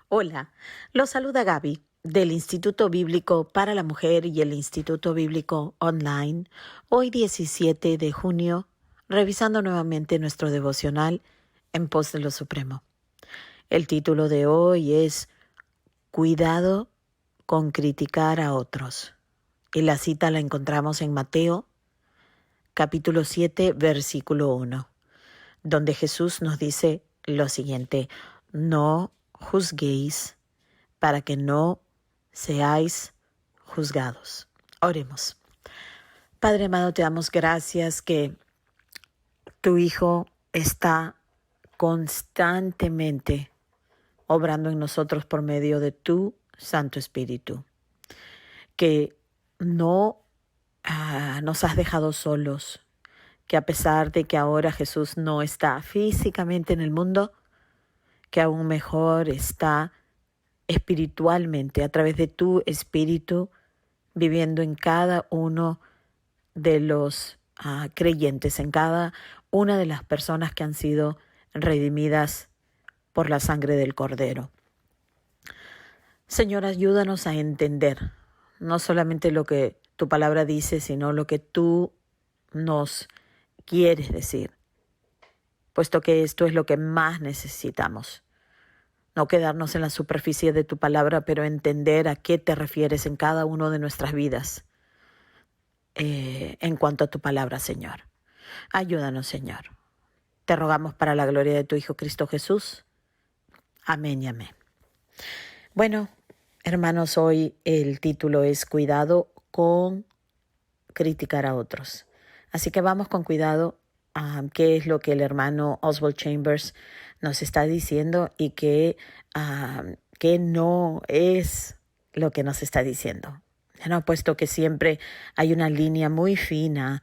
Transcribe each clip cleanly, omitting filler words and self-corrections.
Hola, los saluda Gaby del Instituto Bíblico para la Mujer y el Instituto Bíblico Online. Hoy 17 de junio, revisando nuevamente nuestro devocional en pos de lo supremo. El título de hoy es Cuidado con criticar a otros. Y la cita la encontramos en Mateo, capítulo 7, versículo 1, donde Jesús nos dice lo siguiente: no juzguéis para que no seáis juzgados. Oremos. Padre amado, te damos gracias que tu Hijo está constantemente obrando en nosotros por medio de tu Santo Espíritu, que no nos has dejado solos, que a pesar de que ahora Jesús no está físicamente en el mundo, que aún mejor está espiritualmente, a través de tu Espíritu, viviendo en cada uno de los creyentes, en cada una de las personas que han sido redimidas por la sangre del Cordero. Señor, ayúdanos a entender no solamente lo que tu palabra dice, sino lo que tú nos quieres decir, puesto que esto es lo que más necesitamos. No quedarnos en la superficie de tu palabra, pero entender a qué te refieres en cada una de nuestras vidas en cuanto a tu palabra, Señor. Ayúdanos, Señor. Te rogamos para la gloria de tu Hijo Cristo Jesús. Amén y amén. Bueno, hermanos, hoy el título es Cuidado con criticar a otros. Así que vamos con cuidado a qué es lo que el hermano Oswald Chambers nos está diciendo y qué no es lo que nos está diciendo. ¿No? Puesto que siempre hay una línea muy fina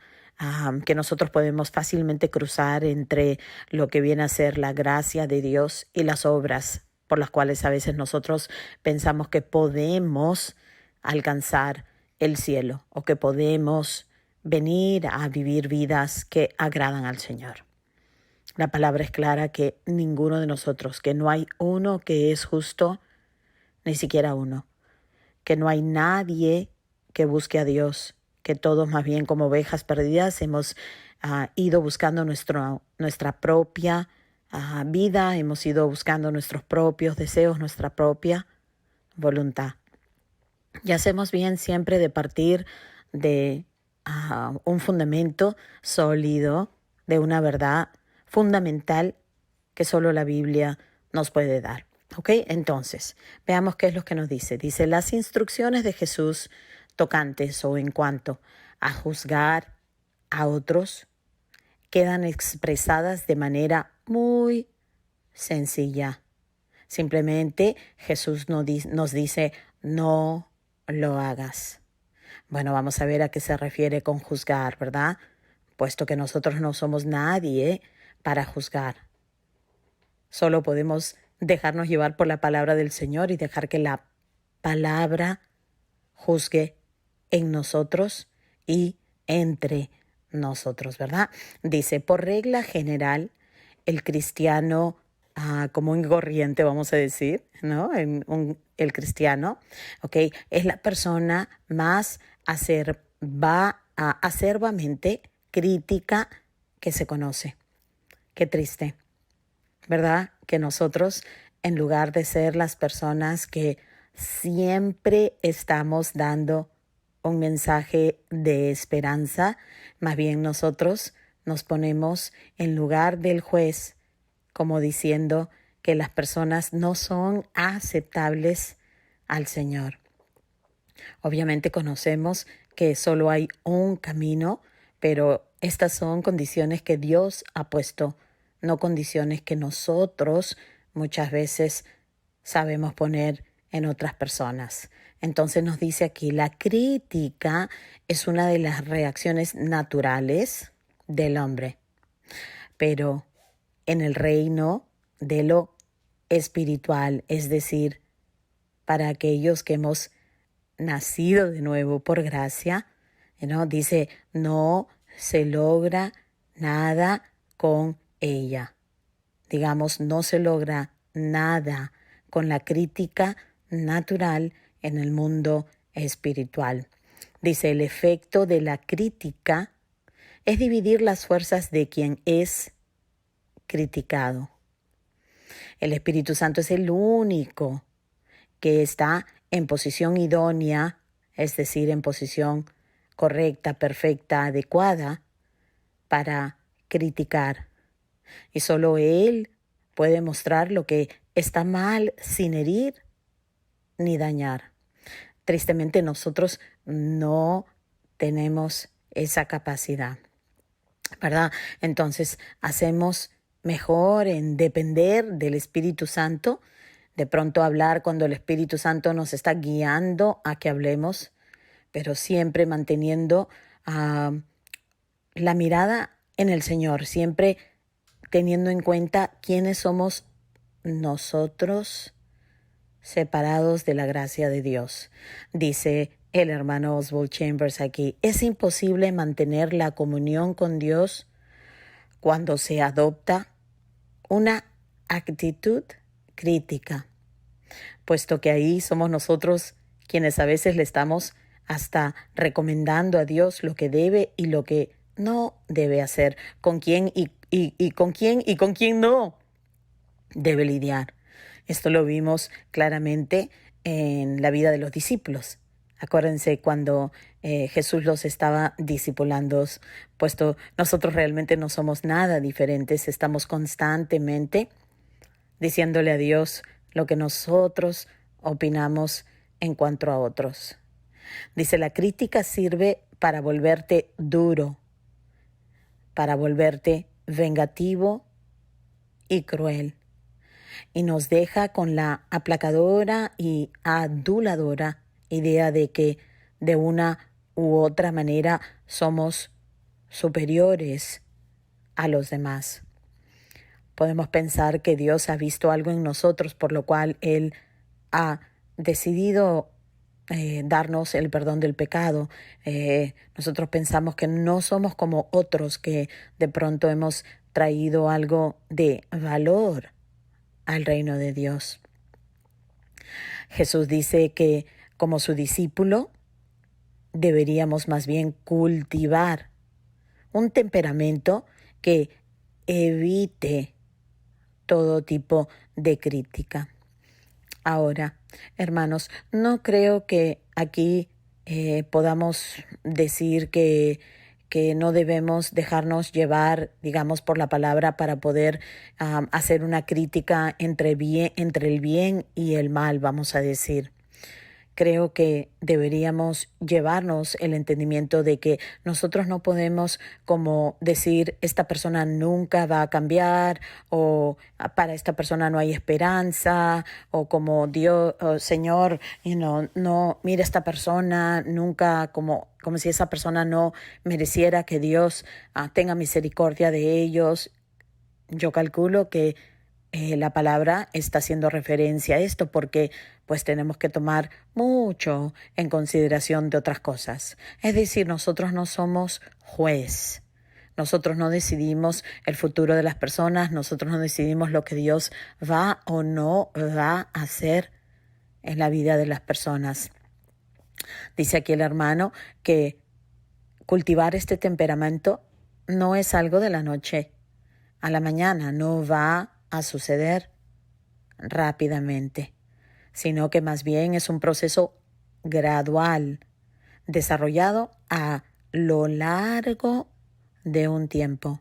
que nosotros podemos fácilmente cruzar entre lo que viene a ser la gracia de Dios y las obras por las cuales a veces nosotros pensamos que podemos alcanzar el cielo o que podemos venir a vivir vidas que agradan al Señor. La palabra es clara que ninguno de nosotros, que no hay uno que es justo, ni siquiera uno, que no hay nadie que busque a Dios, que todos más bien como ovejas perdidas hemos ido buscando nuestra propia vida, hemos ido buscando nuestros propios deseos, nuestra propia voluntad. Y hacemos bien siempre de partir de un fundamento sólido, de una verdad fundamental que solo la Biblia nos puede dar. ¿Ok? Entonces, veamos qué es lo que nos dice. Dice, las instrucciones de Jesús tocantes o en cuanto a juzgar a otros quedan expresadas de manera muy sencilla. Simplemente Jesús nos dice, no lo hagas. Bueno, vamos a ver a qué se refiere con juzgar, ¿verdad? Puesto que nosotros no somos nadie para juzgar. Solo podemos dejarnos llevar por la palabra del Señor y dejar que la palabra juzgue en nosotros y entre nosotros, ¿verdad? Dice, por regla general, el cristiano común y corriente, vamos a decir, ¿no? El cristiano, ¿ok? Es la persona más acerbamente crítica que se conoce. Qué triste, ¿verdad? Que nosotros, en lugar de ser las personas que siempre estamos dando un mensaje de esperanza, más bien nosotros nos ponemos en lugar del juez, como diciendo que las personas no son aceptables al Señor. Obviamente conocemos que solo hay un camino, pero estas son condiciones que Dios ha puesto, no condiciones que nosotros muchas veces sabemos poner en otras personas. Entonces nos dice aquí, la crítica es una de las reacciones naturales del hombre, pero en el reino de lo espiritual, es decir, para aquellos que hemos nacido de nuevo por gracia, ¿no? Dice, no se logra nada con ella. Digamos, no se logra nada con la crítica natural en el mundo espiritual. Dice, el efecto de la crítica es dividir las fuerzas de quien es criticado. El Espíritu Santo es el único que está en posición idónea, es decir, en posición correcta, perfecta, adecuada para criticar. Y solo Él puede mostrar lo que está mal sin herir ni dañar. Tristemente nosotros no tenemos esa capacidad, ¿verdad? Entonces hacemos mejor en depender del Espíritu Santo, de pronto hablar cuando el Espíritu Santo nos está guiando a que hablemos, pero siempre manteniendo la mirada en el Señor, siempre teniendo en cuenta quiénes somos nosotros separados de la gracia de Dios. Dice el hermano Oswald Chambers aquí, es imposible mantener la comunión con Dios cuando se adopta una actitud crítica, puesto que ahí somos nosotros quienes a veces le estamos hasta recomendando a Dios lo que debe y lo que no debe hacer, con quién y con quién y con quién no debe lidiar. Esto lo vimos claramente en la vida de los discípulos. Acuérdense cuando Jesús los estaba discipulando, puesto nosotros realmente no somos nada diferentes, estamos constantemente diciéndole a Dios lo que nosotros opinamos en cuanto a otros. Dice, la crítica sirve para volverte duro, para volverte vengativo y cruel. Y nos deja con la aplacadora y aduladora idea de que de una u otra manera somos superiores a los demás. Podemos pensar que Dios ha visto algo en nosotros, por lo cual Él ha decidido darnos el perdón del pecado. Nosotros pensamos que no somos como otros, que de pronto hemos traído algo de valor al reino de Dios. Jesús dice que como su discípulo deberíamos más bien cultivar un temperamento que evite todo tipo de crítica. Ahora, hermanos, no creo que aquí podamos decir que no debemos dejarnos llevar, digamos, por la palabra para poder hacer una crítica entre el bien y el mal, vamos a decir. Creo que deberíamos llevarnos el entendimiento de que nosotros no podemos como decir esta persona nunca va a cambiar, o para esta persona no hay esperanza, o como Dios, Señor, no, mira esta persona nunca, como si esa persona no mereciera que Dios tenga misericordia de ellos. Yo calculo que la palabra está haciendo referencia a esto porque pues tenemos que tomar mucho en consideración de otras cosas. Es decir, nosotros no somos juez. Nosotros no decidimos el futuro de las personas. Nosotros no decidimos lo que Dios va o no va a hacer en la vida de las personas. Dice aquí el hermano que cultivar este temperamento no es algo de la noche a la mañana, no va a suceder rápidamente, sino que más bien es un proceso gradual, desarrollado a lo largo de un tiempo.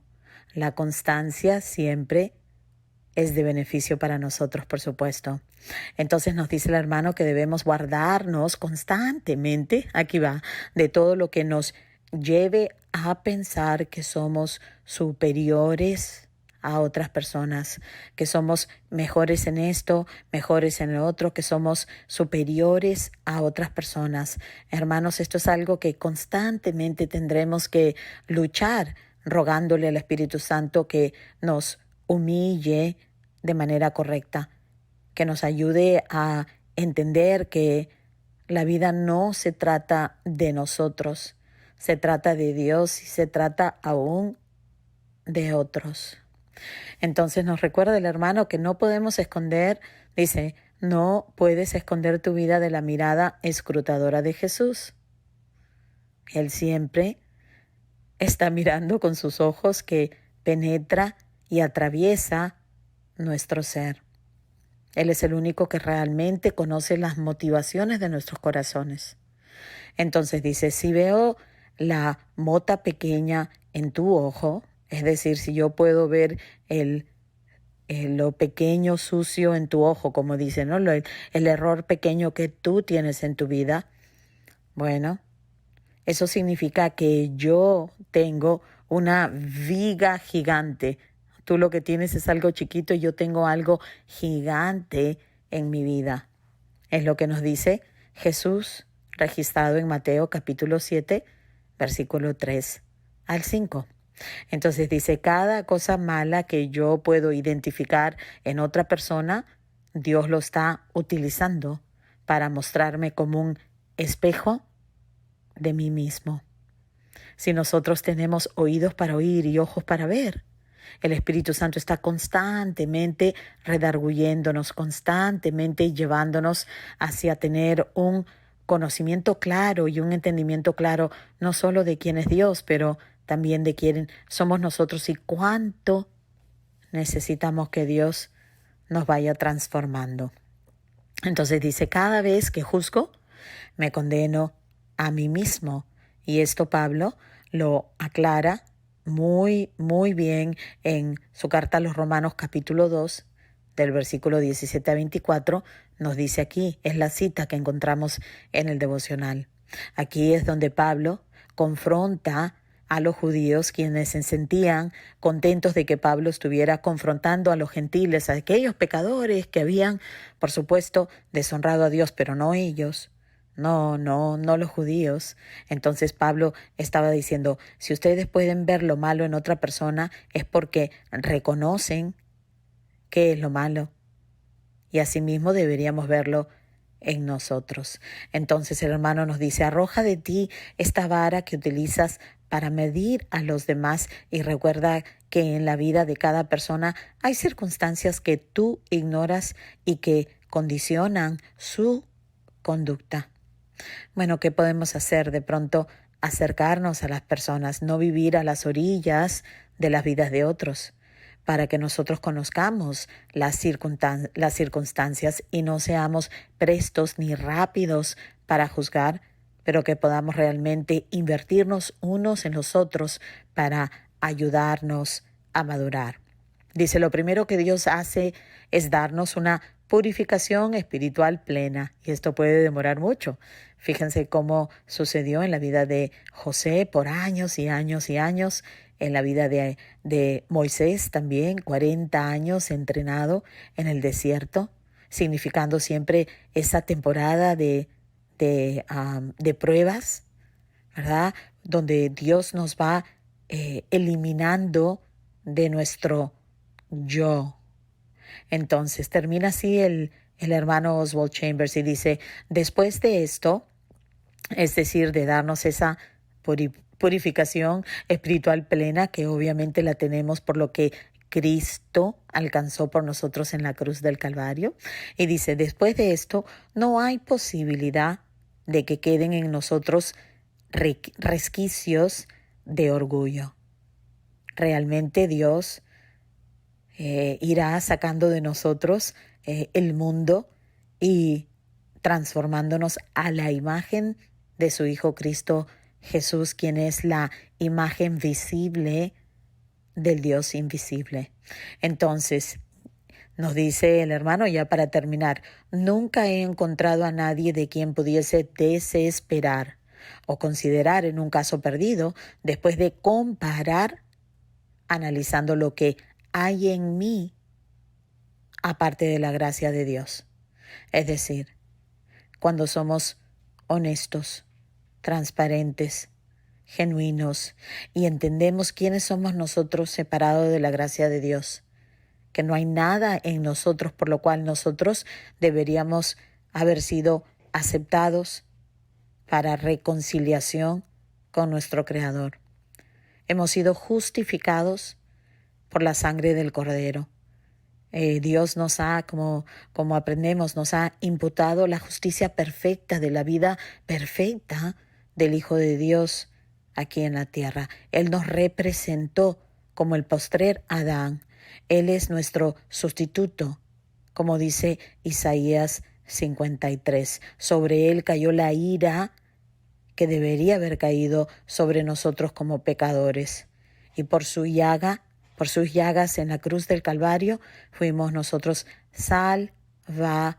La constancia siempre es de beneficio para nosotros, por supuesto. Entonces nos dice el hermano que debemos guardarnos constantemente, aquí va, de todo lo que nos lleve a pensar que somos superiores a otras personas, que somos mejores en esto, mejores en lo otro, que somos superiores a otras personas. Hermanos, esto es algo que constantemente tendremos que luchar, rogándole al Espíritu Santo que nos humille de manera correcta, que nos ayude a entender que la vida no se trata de nosotros, se trata de Dios y se trata aún de otros. Entonces nos recuerda el hermano que no podemos esconder, dice, no puedes esconder tu vida de la mirada escrutadora de Jesús. Él siempre está mirando con sus ojos que penetra y atraviesa nuestro ser. Él es el único que realmente conoce las motivaciones de nuestros corazones. Entonces dice, si veo la mota pequeña en tu ojo, es decir, si yo puedo ver lo pequeño sucio en tu ojo, como dice, ¿no? El error pequeño que tú tienes en tu vida, bueno, eso significa que yo tengo una viga gigante. Tú lo que tienes es algo chiquito y yo tengo algo gigante en mi vida. Es lo que nos dice Jesús, registrado en Mateo capítulo 7, versículo 3 al 5. Entonces dice, cada cosa mala que yo puedo identificar en otra persona, Dios lo está utilizando para mostrarme como un espejo de mí mismo. Si nosotros tenemos oídos para oír y ojos para ver, el Espíritu Santo está constantemente redarguyéndonos, constantemente llevándonos hacia tener un conocimiento claro y un entendimiento claro, no solo de quién es Dios, pero también de quién somos nosotros y cuánto necesitamos que Dios nos vaya transformando. Entonces dice, cada vez que juzgo, me condeno a mí mismo. Y esto Pablo lo aclara muy bien en su carta a los Romanos capítulo 2, del versículo 17 a 24, nos dice aquí, es la cita que encontramos en el devocional. Aquí es donde Pablo confronta a los judíos, quienes se sentían contentos de que Pablo estuviera confrontando a los gentiles, a aquellos pecadores que habían, por supuesto, deshonrado a Dios, pero no ellos. No los judíos. Entonces Pablo estaba diciendo, si ustedes pueden ver lo malo en otra persona, es porque reconocen qué es lo malo. Y asimismo deberíamos verlo en nosotros. Entonces el hermano nos dice, arroja de ti esta vara que utilizas para medir a los demás y recuerda que en la vida de cada persona hay circunstancias que tú ignoras y que condicionan su conducta. Bueno, ¿qué podemos hacer? De pronto acercarnos a las personas, no vivir a las orillas de las vidas de otros, para que nosotros conozcamos las circunstancias y no seamos prestos ni rápidos para juzgar, pero que podamos realmente invertirnos unos en los otros para ayudarnos a madurar. Dice, lo primero que Dios hace es darnos una purificación espiritual plena, y esto puede demorar mucho. Fíjense cómo sucedió en la vida de José por años y años y años, en la vida de Moisés también, 40 años entrenado en el desierto, significando siempre esa temporada de pruebas, ¿verdad? Donde Dios nos va eliminando de nuestro yo. Entonces termina así el hermano Oswald Chambers y dice, después de esto, es decir, de darnos esa purificación espiritual plena, que obviamente la tenemos por lo que Cristo alcanzó por nosotros en la cruz del Calvario. Y dice, después de esto, no hay posibilidad de que queden en nosotros resquicios de orgullo. Realmente Dios irá sacando de nosotros el mundo y transformándonos a la imagen de su Hijo Cristo Jesús, quien es la imagen visible del Dios invisible. Entonces, nos dice el hermano, ya para terminar, nunca he encontrado a nadie de quien pudiese desesperar o considerar en un caso perdido después de comparar, analizando lo que hay en mí aparte de la gracia de Dios. Es decir, cuando somos honestos, transparentes, genuinos y entendemos quiénes somos nosotros separados de la gracia de Dios, que no hay nada en nosotros por lo cual nosotros deberíamos haber sido aceptados para reconciliación con nuestro Creador. Hemos sido justificados por la sangre del Cordero. Dios nos ha, como aprendemos, nos ha imputado la justicia perfecta de la vida perfecta del Hijo de Dios aquí en la tierra. Él nos representó como el postrer Adán. Él es nuestro sustituto, como dice Isaías 53. Sobre él cayó la ira que debería haber caído sobre nosotros como pecadores. Y por sus llagas en la cruz del Calvario, fuimos nosotros salvados.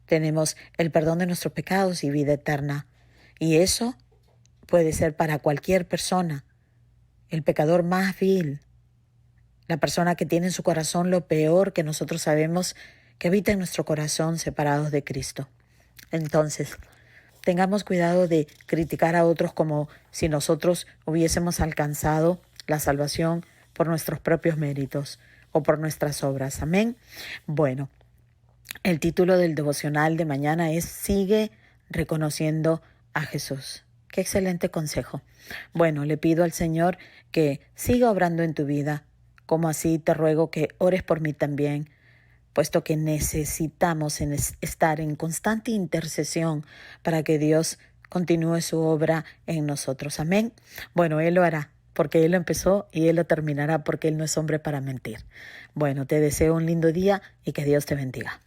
Tenemos el perdón de nuestros pecados y vida eterna. Y eso puede ser para cualquier persona. El pecador más vil, la persona que tiene en su corazón lo peor que nosotros sabemos que habita en nuestro corazón, separados de Cristo. Entonces, tengamos cuidado de criticar a otros como si nosotros hubiésemos alcanzado la salvación por nuestros propios méritos o por nuestras obras. Amén. Bueno, el título del devocional de mañana es Sigue reconociendo a Jesús. Qué excelente consejo. Bueno, le pido al Señor que siga obrando en tu vida, como así te ruego que ores por mí también, puesto que necesitamos estar en constante intercesión para que Dios continúe su obra en nosotros. Amén. Bueno, Él lo hará, porque Él lo empezó y Él lo terminará, porque Él no es hombre para mentir. Bueno, te deseo un lindo día y que Dios te bendiga.